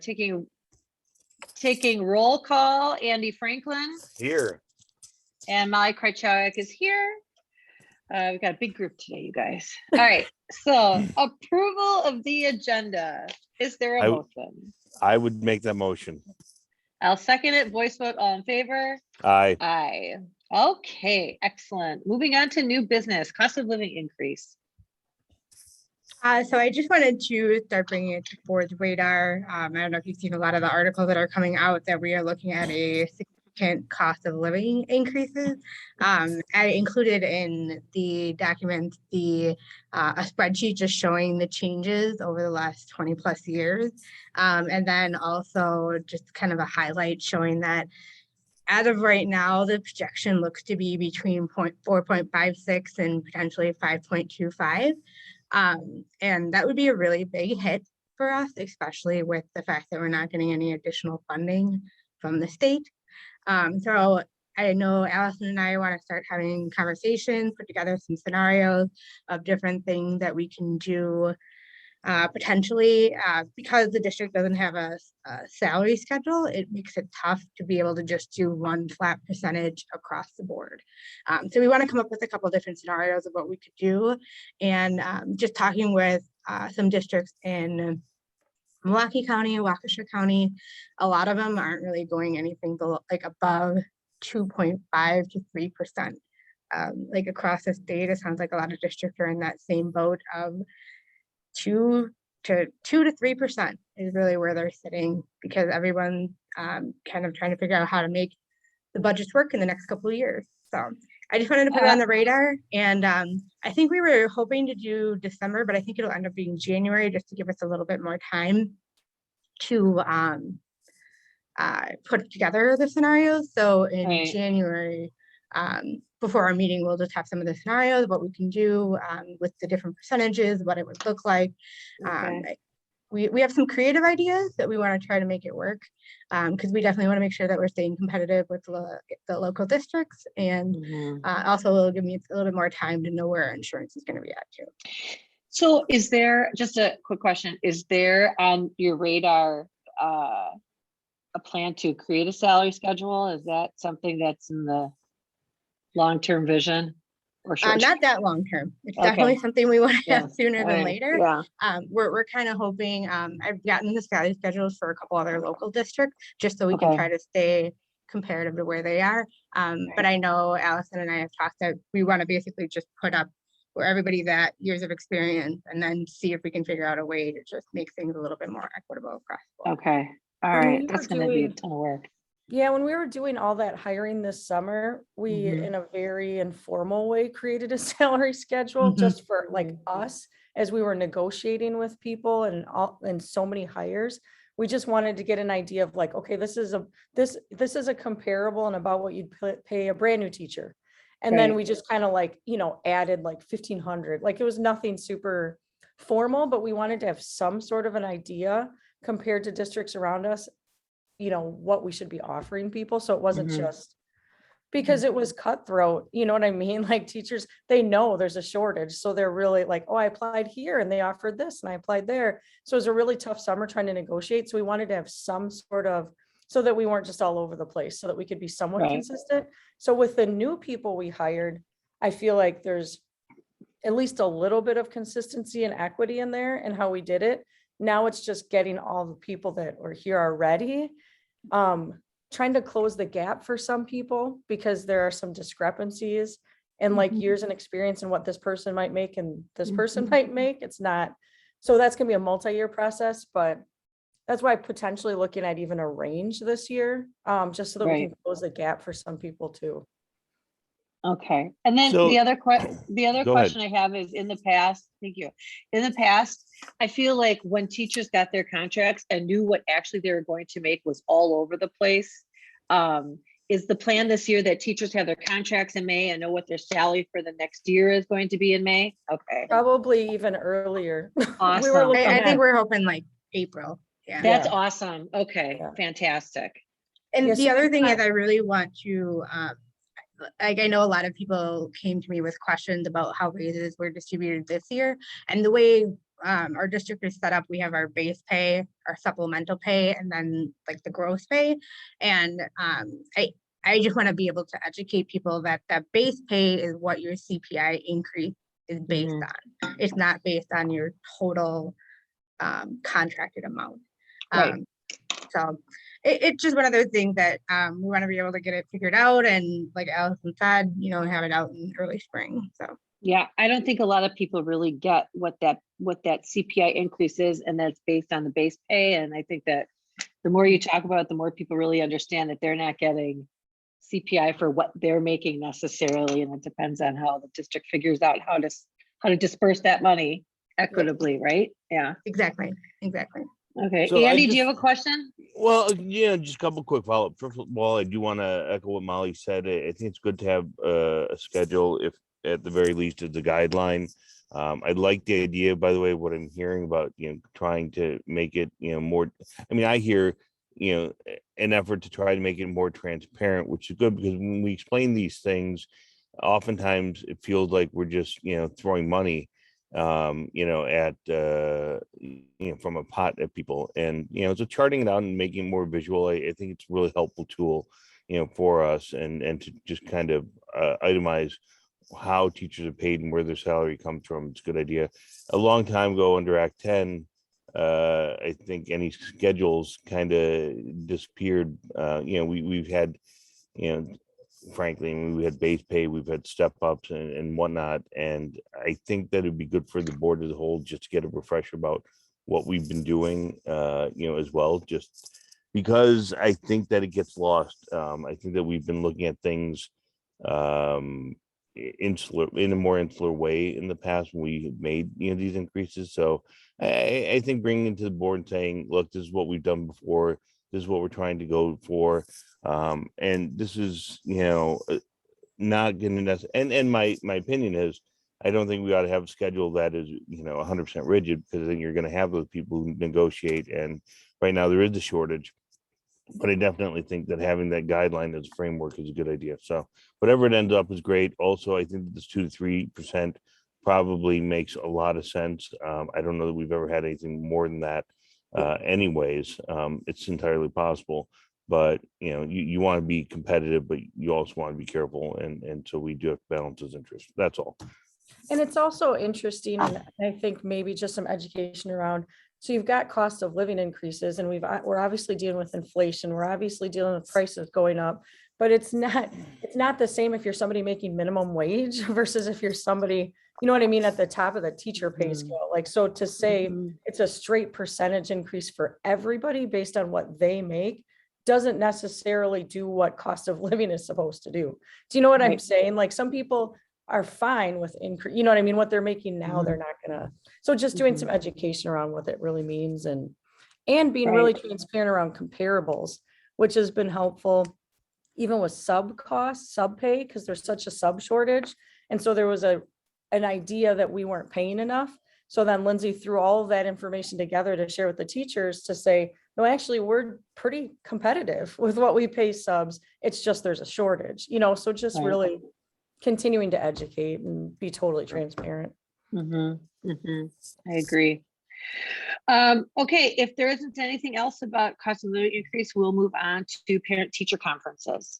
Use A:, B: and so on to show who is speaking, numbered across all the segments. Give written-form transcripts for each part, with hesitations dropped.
A: taking roll call. Andy Franklin.
B: Here.
A: And Molly Krychowik is here. We've got a big group today, you guys. All right, so approval of the agenda. Is there a motion?
B: I would make that motion.
A: I'll second it. Voice vote, all in favor?
B: Aye.
A: Aye. Okay, excellent. Moving on to new business, cost of living increase.
C: So I just wanted to start bringing it to board's radar. I don't know if you've seen a lot of the articles that are coming out that we are looking at a significant cost of living increases. I included in the document a spreadsheet just showing the changes over the last 20 plus years. And then also just kind of a highlight showing that as of right now, the projection looks to be between 4.56 and potentially 5.25. And that would be a really big hit for us, especially with the fact that we're not getting any additional funding from the state. So I know Allison and I want to start having conversations, put together some scenarios of different things that we can do potentially, because the district doesn't have a salary schedule. It makes it tough to be able to just do one flat percentage across the board. So we want to come up with a couple of different scenarios of what we could do, and just talking with some districts in Milwaukee County, Waukesha County, a lot of them aren't really going anything below, like above 2.5 to 3%. Like across the state, it sounds like a lot of districts are in that same boat of 2 to 3% is really where they're sitting, because everyone's kind of trying to figure out how to make the budgets work in the next couple of years. So I just wanted to put it on the radar, and I think we were hoping to do December, but I think it'll end up being January just to give us a little bit more time to put together the scenarios. So in January, before our meeting, we'll just have some of the scenarios, what we can do with the different percentages, what it would look like. We have some creative ideas that we want to try to make it work, because we definitely want to make sure that we're staying competitive with the local districts, and also it'll give me a little bit more time to know where our insurance is going to be at too.
A: So is there, just a quick question, is there on your radar a plan to create a salary schedule? Is that something that's in the long-term vision? Or
C: not that long-term. It's definitely something we want to have sooner than later. We're kind of hoping, I've gotten the salary schedules for a couple other local districts just so we can try to stay comparative to where they are. But I know Allison and I have talked that we want to basically just put up where everybody's at, years of experience, and then see if we can figure out a way to just make things a little bit more equitable across the board.
A: Okay. All right. That's going to be a ton of work.
D: Yeah, when we were doing all that hiring this summer, we in a very informal way created a salary schedule just for like us, as we were negotiating with people and so many hires. We just wanted to get an idea of like, okay, this is a comparable and about what you'd pay a brand new teacher. And then we just kind of like, added like 1,500, like it was nothing super formal, but we wanted to have some sort of an idea compared to districts around us, what we should be offering people. So it wasn't just because it was cutthroat, you know what I mean? Like teachers, they know there's a shortage. So they're really like, oh, I applied here and they offered this and I applied there. So it was a really tough summer trying to negotiate. So we wanted to have some sort of, so that we weren't just all over the place, so that we could be somewhat consistent. So with the new people we hired, I feel like there's at least a little bit of consistency and equity in there and how we did it. Now it's just getting all the people that were here already, trying to close the gap for some people, because there are some discrepancies and like years and experience and what this person might make and this person might make. It's not, so that's gonna be a multi-year process, but that's why potentially looking at even a range this year, just so that we can close the gap for some people too.
A: Okay. And then the other question I have is, in the past, thank you. In the past, I feel like when teachers got their contracts and knew what actually they were going to make was all over the place. Is the plan this year that teachers have their contracts in May and know what their salary for the next year is going to be in May? Okay.
D: Probably even earlier.
A: Awesome.
C: I think we're hoping like April. Yeah.
A: That's awesome. Okay. Fantastic.
C: And the other thing is, I really want to, like, I know a lot of people came to me with questions about how raises were distributed this year, and the way our district is set up, we have our base pay, our supplemental pay, and then like the gross pay. And I just want to be able to educate people that that base pay is what your CPI increase is based on. It's not based on your total contracted amount.
A: Right.
C: So it's just one of those things that we want to be able to get it figured out, and like Allison said, you know, have it out in early spring. So
A: Yeah, I don't think a lot of people really get what that CPI increase is, and that's based on the base pay. And I think that the more you talk about it, the more people really understand that they're not getting CPI for what they're making necessarily, and it depends on how the district figures out how to disperse that money equitably, right? Yeah.
C: exactly.
A: Okay,
B: So I
A: Andy, do you
B: just-
A: have a question?
B: Well, yeah, just a couple quick follow-up. First of all, I do want to echo what Molly said. I think it's good to have a schedule, if at the very least as a guideline. I like the idea, by the way, what I'm hearing about, you know, trying to make it, you know, more, I mean, I hear, you know, an effort to try to make it more transparent, which is good, because when we explain these things, oftentimes it feels like we're just, you know, throwing money you know, at you know, from a pot at people. And you know, so charting it out and making it more visual, I think it's a really helpful tool, you know, for us, and to just kind of itemize how teachers are paid and where their salary comes from. It's a good idea. A long time ago under Act 10, I think any schedules kind of disappeared. You know, we've had, you know, frankly, I mean, we had base pay, we've had step ups and whatnot. And I think that it'd be good for the board as a whole just to get a refresher about what we've been doing, you know, as well, just because I think that it gets lost. I think that we've been looking at things insular, in a more insular way in the past when we had made, you know, these increases. So I think bringing it to the board and saying, look, this is what we've done before, this is what we're trying to go for, and this is, you know, not getting us. And my opinion is, I don't think we ought to have a schedule that is, you know, 100% rigid, because then you're going to have those people who negotiate. And right now there is a shortage, but I definitely think that having that guideline as a framework is a good idea. So whatever it ends up is great. Also, I think this 2 to 3% probably makes a lot of sense. I don't know that we've ever had anything more than that. Anyways, it's entirely possible, but you know, you want to be competitive, but you also want to be careful, and so we do have to balance those interests. That's all.
D: And it's also interesting, and I think maybe just some education around. So you've got cost of living increases, and we're obviously dealing with inflation. We're obviously dealing with prices going up, but it's not the same if you're somebody making minimum wage versus if you're somebody, you know what I mean, at the top of the teacher pay scale. Like, so to say it's a straight percentage increase for everybody based on what they make doesn't necessarily do what cost of living is supposed to do. Do you know what I'm saying? Like, some people are fine with increase, you know what I mean? What they're making now, they're not gonna. So just doing some education around what it really means, and being really transparent around comparables, which has been helpful, even with sub pay, because there's such a sub shortage. And so there was an idea that we weren't paying enough. So then Lindsay threw all of that information together to share with the teachers to say, no, actually, we're pretty competitive with what we pay subs. It's just there's a shortage, you know, so just really continuing to educate and be totally transparent.
A: I agree. Okay, if there isn't anything else about cost of living increase, we'll move on to parent teacher conferences.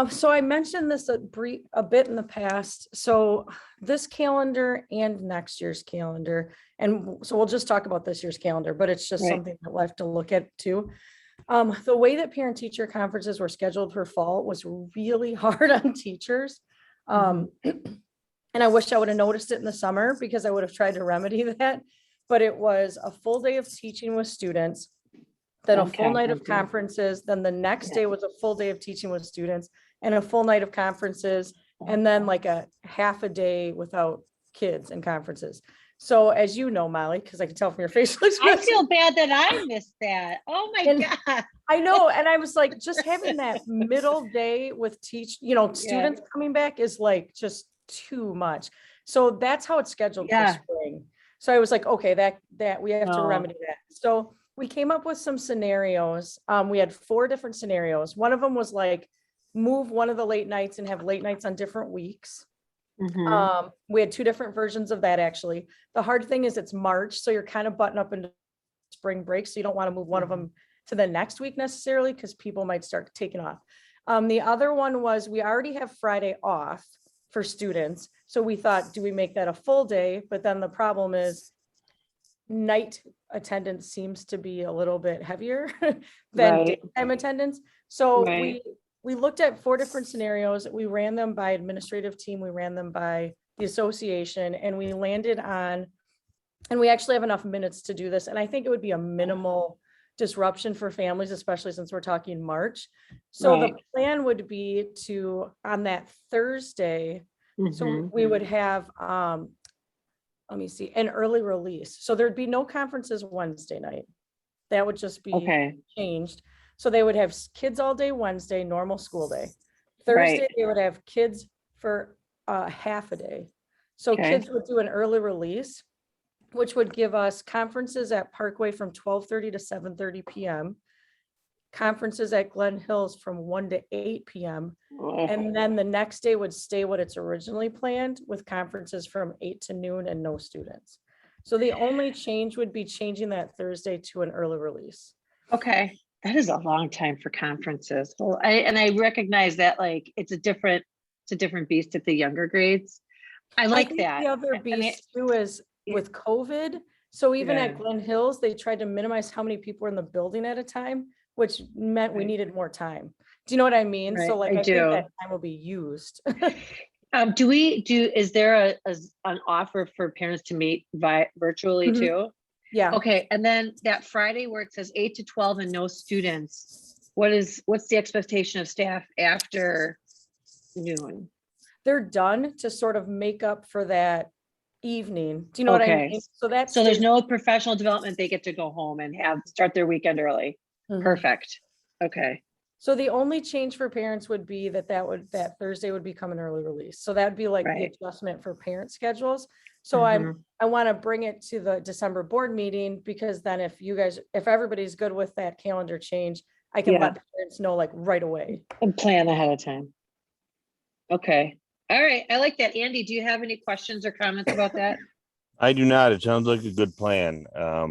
D: So I mentioned this a bit in the past. So this calendar and next year's calendar, and so we'll just talk about this year's calendar, but it's just something that we'll have to look at too. The way that parent teacher conferences were scheduled for fall was really hard on teachers. And I wish I would have noticed it in the summer, because I would have tried to remedy that. But it was a full day of teaching with students, then a full night of conferences, then the next day was a full day of teaching with students and a full night of conferences, and then like a half a day without kids and conferences. So as you know, Molly, because I can tell from your facial expression,
A: I feel bad that I missed that. Oh my God.
D: I know. And I was like, just having that middle day with students coming back is like just too much. So that's how it's scheduled for spring. So I was like, okay, that we have to remedy that. So we came up with some scenarios. We had 4 different scenarios. One of them was like, move one of the late nights and have late nights on different weeks. We had two different versions of that, actually. The hard thing is it's March, so you're kind of butting up into spring break, so you don't want to move one of them to the next week necessarily, because people might start taking off. The other one was, we already have Friday off for students, so we thought, do we make that a full day? But then the problem is night attendance seems to be a little bit heavier than daytime attendance. So we looked at 4 different scenarios. We ran them by administrative team, we ran them by the association, and we landed on, and we actually have enough minutes to do this, and I think it would be a minimal disruption for families, especially since we're talking March. So the plan would be to, on that Thursday, so we would have, let me see, an early release. So there'd be no conferences Wednesday night. That would just be changed. So they would have kids all day Wednesday, normal school day. Thursday, they would have kids for half a day. So kids would do an early release, which would give us conferences at Parkway from 12:30 to 7:30 p.m. Conferences at Glen Hills from 1 to 8 p.m. And then the next day would stay what it's originally planned, with conferences from 8 to noon and no students. So the only change would be changing that Thursday to an early release.
A: Okay, that is a long time for conferences. Well, I recognize that, like, it's a different beast at the younger grades. I like that.
D: The other beast too is with COVID. So even at Glen Hills, they tried to minimize how many people were in the building at a time, which meant we needed more time. Do you know what I mean? So like, I think that time will be used.
A: Is there an offer for parents to meet virtually too?
D: Yeah.
A: Okay. And then that Friday where it says 8 to 12 and no students, what's the expectation of staff after noon?
D: They're done to sort of make up for that evening. Do you know what I mean?
A: So there's no professional development. They get to go home and start their weekend early. Perfect. Okay.
D: So the only change for parents would be that Thursday would become an early release. So that would be like the adjustment for parent schedules. So I want to bring it to the December board meeting, because then if everybody's good with that calendar change, I can let the parents know like right away.
A: And plan ahead of time. Okay. All right. I like that. Andy, do you have any questions or comments about that?
B: I do not. It sounds like a good plan.
D: I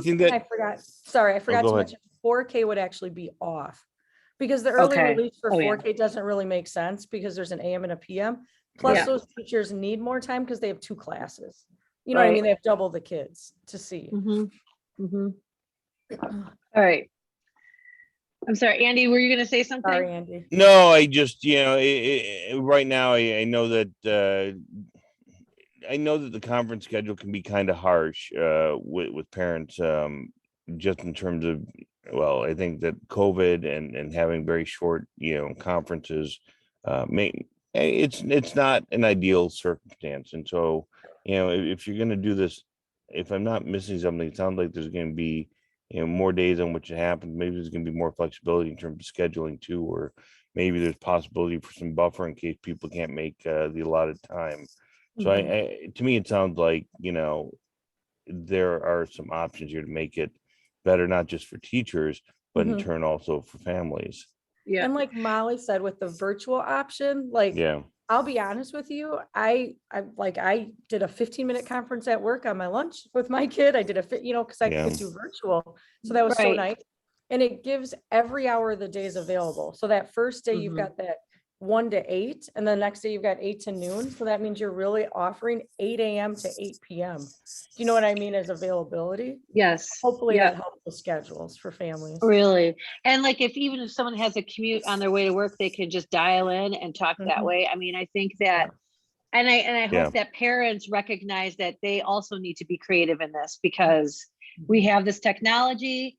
D: think that I forgot. Sorry, I forgot to mention 4K would actually be off, because the early release for 4K doesn't really make sense, because there's an AM and a PM. Plus those teachers need more time because they have 2 classes. You know what I mean? They have double the kids to see.
A: All right. I'm sorry, Andy, were you going to say something?
D: Sorry, Andy.
B: No, I just, right now I know that the conference schedule can be kind of harsh with parents, just in terms of, well, I think that COVID and having very short, conferences, it's not an ideal circumstance. And so, if you're going to do this, if I'm not missing something, it sounds like there's going to be, more days on which it happens. Maybe there's going to be more flexibility in terms of scheduling too, or maybe there's possibility for some buffer in case people can't make the allotted time. So to me, it sounds like, there are some options here to make it better, not just for teachers, but in turn also for families.
A: Yeah.
D: And like Molly said, with the virtual option, like, I'll be honest with you, I did a 15-minute conference at work on my lunch with my kid. I did because I could do virtual. So that was so nice. And it gives every hour of the day is available. So that first day you've got that 1 to 8, and the next day you've got 8 to noon. So that means you're really offering 8 a.m. to 8 p.m. Do you know what I mean as availability?
A: Yes.
D: Hopefully that helps the schedules for families.
A: Really. And like, even if someone has a commute on their way to work, they can just dial in and talk that way. I mean, I think that, and I hope that parents recognize that they also need to be creative in this, because we have this technology.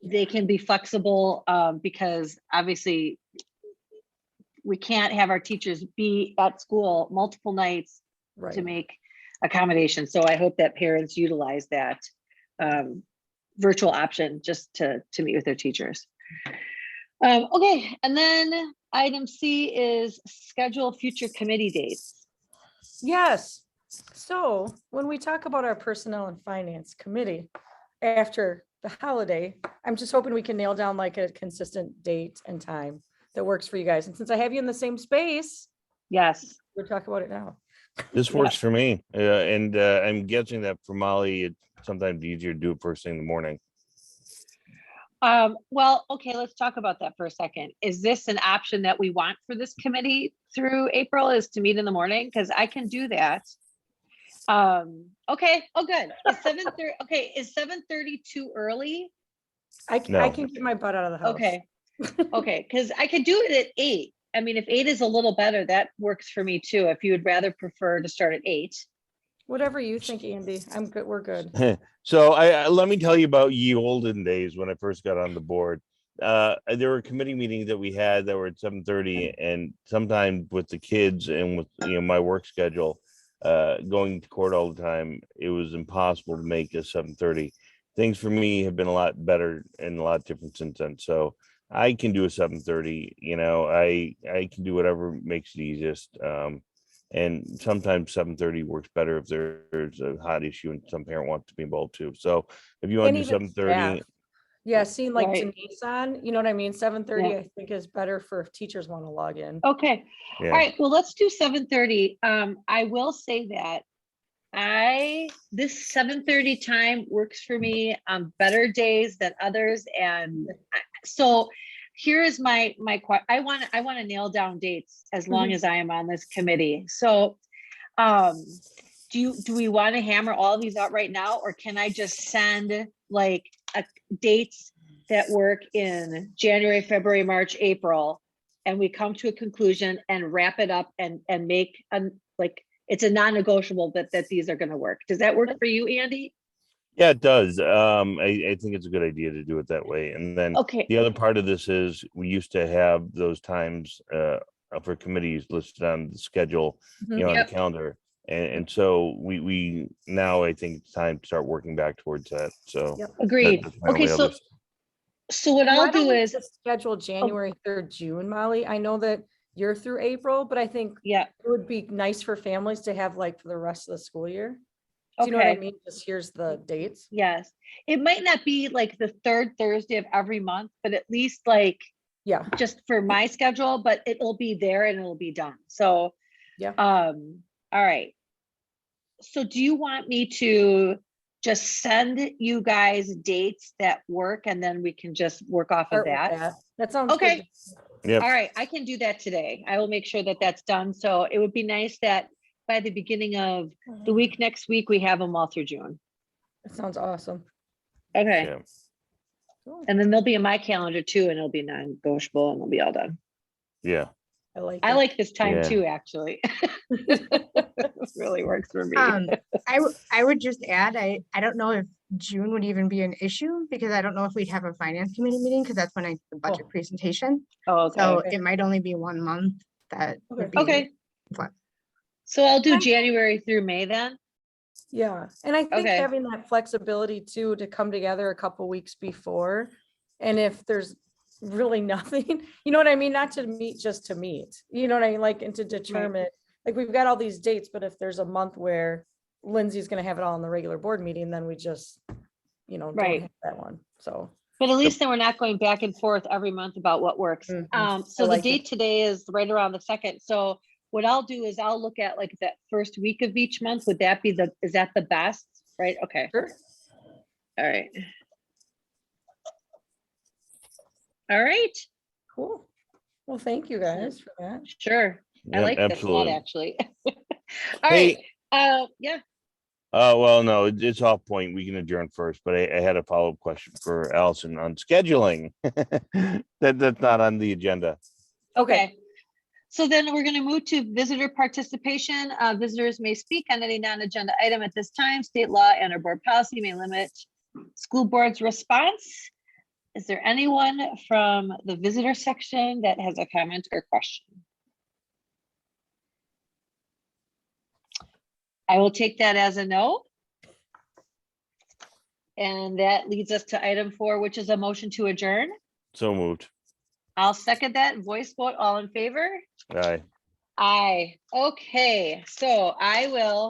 A: They can be flexible, because obviously we can't have our teachers be at school multiple nights to make accommodations. So I hope that parents utilize that virtual option just to meet with their teachers. Okay, and then item C is schedule future committee dates.
D: Yes. So when we talk about our personnel and finance committee after the holiday, I'm just hoping we can nail down like a consistent date and time that works for you guys. And since I have you in the same space,
A: Yes.
D: We'll talk about it now.
B: This works for me. And I'm guessing that for Molly, it's sometimes easier to do it first thing in the morning.
A: Well, okay, let's talk about that for a second. Is this an option that we want for this committee through April, is to meet in the morning? Because I can do that. Okay. Oh, good. Is 7:30? Okay, is 7:30 too early?
D: I
B: No.
D: can get my butt out of the house.
A: Okay. Okay, because I could do it at 8. I mean, if 8 is a little better, that works for me too. If you would rather prefer to start at 8.
D: Whatever you think, Andy. I'm good. We're good.
B: So let me tell you about ye olden days when I first got on the board. There were committee meetings that we had that were at 7:30, and sometimes with the kids and with my work schedule, going to court all the time, it was impossible to make a 7:30. Things for me have been a lot better and a lot different since then. So I can do a 7:30. I can do whatever makes it easiest. And sometimes 7:30 works better if there's a hot issue and some parent wants to be involved too. So if you want
D: And
B: to do
D: even
B: 7:30,
D: staff. Yeah, seeing like
A: Right.
D: Denise on, you know what I mean? 7:30,
A: Yeah.
D: I think is better for if teachers want to log in.
A: Okay. All
B: yeah,
A: right. Well, let's do 7:30. I will say that this 7:30 time works for me on better days than others. And so here is my question. I want to nail down dates as long as I am on this committee. So do we want to hammer all of these out right now, or can I just send like dates that work in January, February, March, April, and we come to a conclusion and wrap it up and make it's a non-negotiable that these are going to work. Does that work for you, Andy?
B: yeah, it does. I think it's a good idea to do it that way. And then
A: Okay.
B: the other part of this is we used to have those times for committees listed on the schedule, on the calendar. And so we now I think it's time to start working back towards that. So
A: Agreed. Okay, so what I'll do is
D: schedule January 3rd, June, Molly. I know that you're through April, but I think it would be nice for families to have like for the rest of the school year. Do you know what I mean? Just here's the dates.
A: Yes. It might not be like the 3rd Thursday of every month, but at least like, just for my schedule, but it'll be there and it'll be done. So, all right. So do you want me to just send you guys dates that work and then we can just work off of that?
D: That sounds
A: okay.
D: Good.
A: All right. I can do that today. I will make sure that that's done. So it would be nice that by the beginning of the week next week, we have them all through June.
D: That sounds awesome.
A: Okay.
B: Yeah.
D: Cool.
A: And then they'll be in my calendar too, and it'll be non-negotiable and they'll be all done.
B: Yeah.
A: I like this time too, actually. It really works for me.
C: I would just add, I don't know if June would even be an issue because I don't know if we'd have a finance committee meeting because that's when I do the budget presentation.
A: Oh, okay.
C: So it might only be 1 month that would be.
A: Okay.
C: Fun.
A: So I'll do January through May then.
D: Yeah. And I think having that flexibility too, to come together a couple weeks before. And if there's really nothing, you know what I mean? Not to meet, just to meet, you know what I mean? Like, and to determine, like, we've got all these dates, but if there's a month where Lindsay's going to have it all in the regular board meeting, then we just, don't have that one. So,
A: but at least then we're not going back and forth every month about what works. So the date today is right around the 2nd. So what I'll do is I'll look at like that first week of each month. Would that be is that the best? Right? Okay.
D: Sure.
A: All right. All right.
D: Cool. Well, thank you guys for that.
A: Sure. I like this a lot, actually. All right. Yeah.
B: Well, no, it's off point. We can adjourn first, but I had a follow-up question for Allison on scheduling. That's not on the agenda.
A: Okay. So then we're going to move to visitor participation. Visitors may speak on any non-agenda item at this time. State law and our board policy may limit school board's response. Is there anyone from the visitor section that has a comment or question? I will take that as a no. And that leads us to item 4, which is a motion to adjourn.
B: So moved.
A: I'll second that. Voice vote, all in favor?
B: Aye.
A: Aye. Okay, so I will